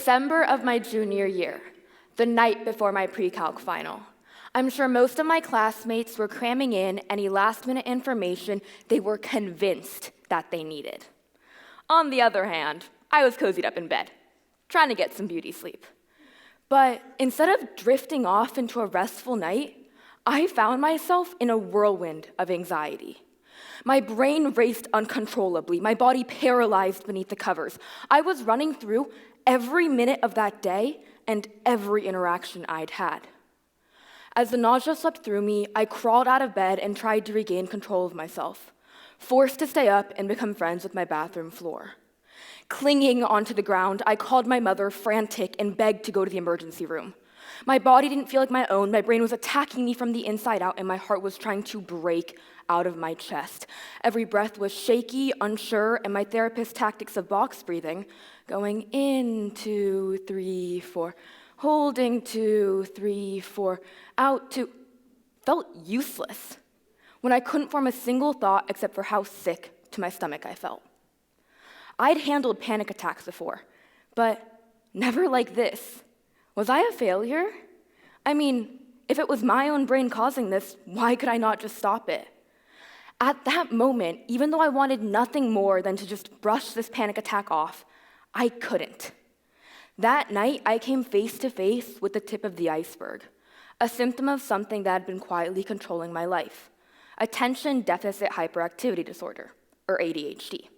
December of my junior year, the night before my pre-calc final. I'm sure most of my classmates were cramming in any last-minute information they were convinced that they needed. On the other hand, I was cozied up in bed, trying to get some beauty sleep. But instead of drifting off into a restful night, I found myself in a whirlwind of anxiety. My brain raced uncontrollably, my body paralyzed beneath the covers. I was running through every minute of that day and every interaction I'd had. As the nausea swept through me, I crawled out of bed and tried to regain control of myself, forced to stay up and become friends with my bathroom floor. Clinging onto the ground, I called my mother, frantic, and begged to go to the emergency room. My body didn't feel like my own, my brain was attacking me from the inside out, and my heart was trying to break out of my chest. Every breath was shaky, unsure, and my therapist's tactics of box breathing, going in, 2, 3, 4, holding 2, 3, 4, out 2, felt useless when I couldn't form a single thought except for how sick to my stomach I felt. I'd handled panic attacks before, but never like this. Was I a failure? I mean, if it was my own brain causing this, why could I not just stop it? At that moment, even though I wanted nothing more than to just brush this panic attack off, I couldn't. That night, I came face to face with the tip of the iceberg, a symptom of something that had been quietly controlling my life, attention deficit hyperactivity disorder, or ADHD.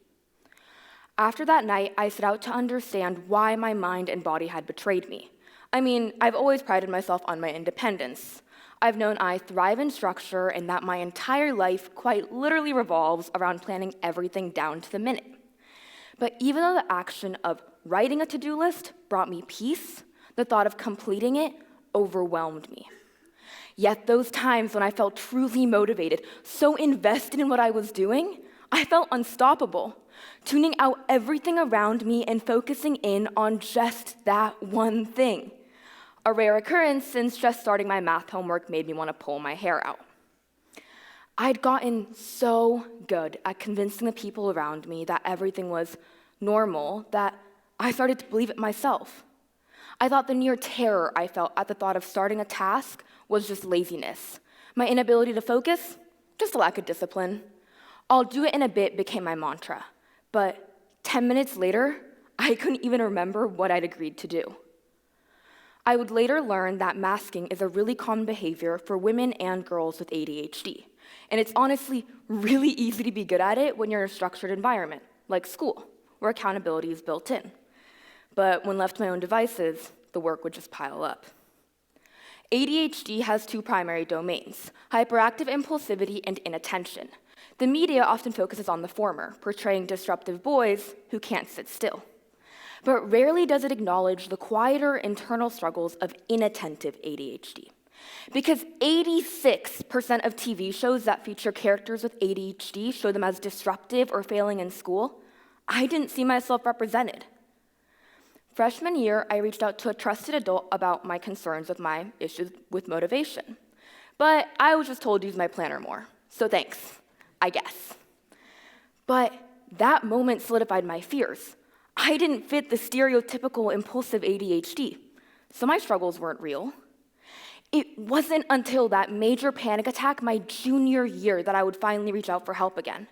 After that night, I set out to understand why my mind and body had betrayed me. I mean, I've always prided myself on my independence. I've known I thrive in structure and that my entire life quite literally revolves around planning everything down to the minute. But even though the action of writing a to-do list brought me peace, the thought of completing it overwhelmed me. Yet those times when I felt truly motivated, so invested in what I was doing, I felt unstoppable, tuning out everything around me and focusing in on just that one thing. A rare occurrence since just starting my math homework made me want to pull my hair out. I'd gotten so good at convincing the people around me that everything was normal that I started to believe it myself. I thought the near terror I felt at the thought of starting a task was just laziness. My inability to focus, just a lack of discipline. I'll do it in a bit became my mantra, but 10 minutes later, I couldn't even remember what I'd agreed to do. I would later learn that masking is a really common behavior for women and girls with ADHD, and it's honestly really easy to be good at it when you're in a structured environment, like school, where accountability is built in. But when left to my own devices, the work would just pile up. ADHD has two primary domains, hyperactive impulsivity and inattention. The media often focuses on the former, portraying disruptive boys who can't sit still. But rarely does it acknowledge the quieter internal struggles of inattentive ADHD. Because 86% of TV shows that feature characters with ADHD show them as disruptive or failing in school, I didn't see myself represented. Freshman year, I reached out to a trusted adult about my concerns with my issues with motivation. But I was just told to use my planner more, so thanks, I guess. But that moment solidified my fears. I didn't fit the stereotypical impulsive ADHD, so my struggles weren't real. It wasn't until that major panic attack my junior year that I would finally reach out for help again.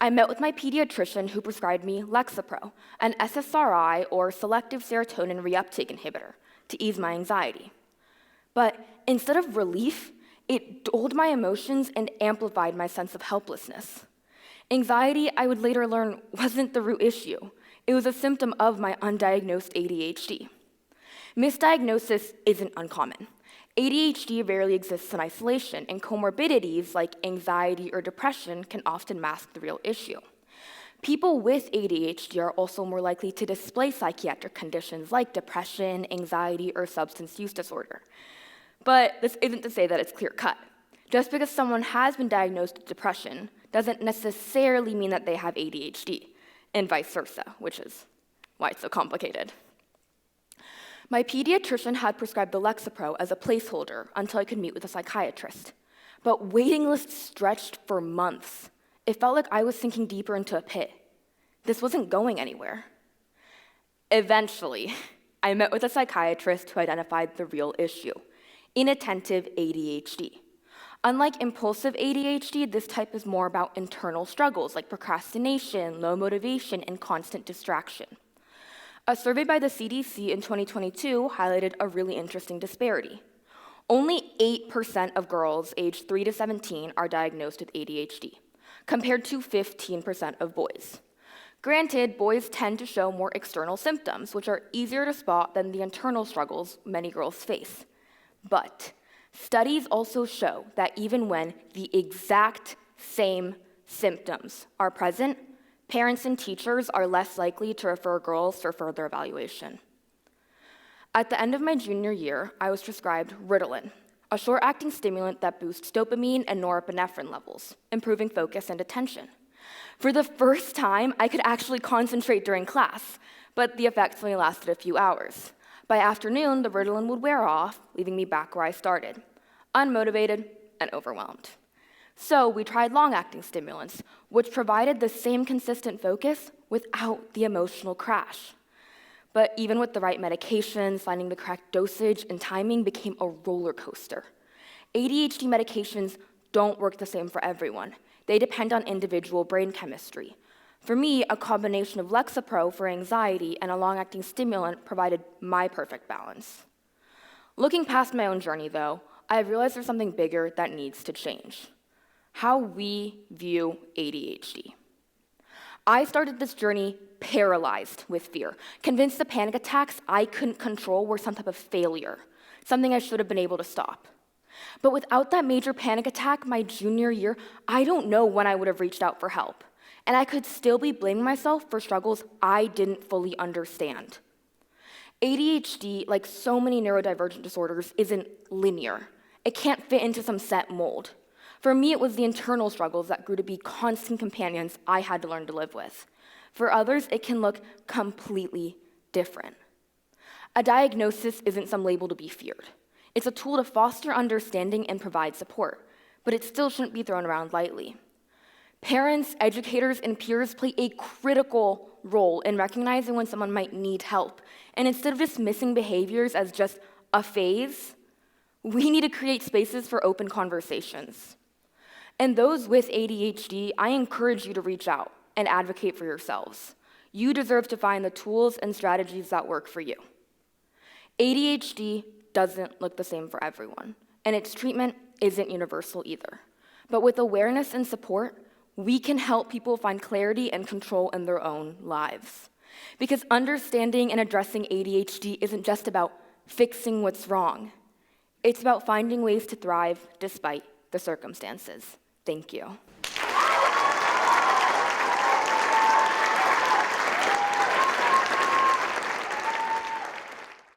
I met with my pediatrician who prescribed me Lexapro, an SSRI or selective serotonin reuptake inhibitor, to ease my anxiety. But instead of relief, it dulled my emotions and amplified my sense of helplessness. Anxiety, I would later learn, wasn't the root issue. It was a symptom of my undiagnosed ADHD. Misdiagnosis isn't uncommon. ADHD rarely exists in isolation, and comorbidities like anxiety or depression can often mask the real issue. People with ADHD are also more likely to display psychiatric conditions like depression, anxiety, or substance use disorder. But this isn't to say that it's clear-cut. Just because someone has been diagnosed with depression doesn't necessarily mean that they have ADHD, and vice versa, which is why it's so complicated. My pediatrician had prescribed the Lexapro as a placeholder until I could meet with a psychiatrist. But waiting lists stretched for months. It felt like I was sinking deeper into a pit. This wasn't going anywhere. Eventually, I met with a psychiatrist who identified the real issue: inattentive ADHD. Unlike impulsive ADHD, this type is more about internal struggles like procrastination, low motivation, and constant distraction. A survey by the CDC in 2022 highlighted a really interesting disparity. Only 8% of girls aged 3 to 17 are diagnosed with ADHD, compared to 15% of boys. Granted, boys tend to show more external symptoms, which are easier to spot than the internal struggles many girls face. But studies also show that even when the exact same symptoms are present, parents and teachers are less likely to refer girls for further evaluation. At the end of my junior year, I was prescribed Ritalin, a short-acting stimulant that boosts dopamine and norepinephrine levels, improving focus and attention. For the first time, I could actually concentrate during class, but the effects only lasted a few hours. By afternoon, the Ritalin would wear off, leaving me back where I started, unmotivated and overwhelmed. So we tried long-acting stimulants, which provided the same consistent focus without the emotional crash. But even with the right medications, finding the correct dosage and timing became a roller coaster. ADHD medications don't work the same for everyone. They depend on individual brain chemistry. For me, a combination of Lexapro for anxiety and a long-acting stimulant provided my perfect balance. Looking past my own journey, though, I realized there's something bigger that needs to change: how we view ADHD. I started this journey paralyzed with fear, convinced the panic attacks I couldn't control were some type of failure, something I should have been able to stop. But without that major panic attack my junior year, I don't know when I would have reached out for help, and I could still be blaming myself for struggles I didn't fully understand. ADHD, like so many neurodivergent disorders, isn't linear. It can't fit into some set mold. For me, it was the internal struggles that grew to be constant companions I had to learn to live with. For others, it can look completely different. A diagnosis isn't some label to be feared. It's a tool to foster understanding and provide support, but it still shouldn't be thrown around lightly. Parents, educators, and peers play a critical role in recognizing when someone might need help, and instead of dismissing behaviors as just a phase, we need to create spaces for open conversations. And those with ADHD, I encourage you to reach out and advocate for yourselves. You deserve to find the tools and strategies that work for you. ADHD doesn't look the same for everyone, and its treatment isn't universal either. But with awareness and support, we can help people find clarity and control in their own lives. Because understanding and addressing ADHD isn't just about fixing what's wrong. It's about finding ways to thrive despite the circumstances. Thank you.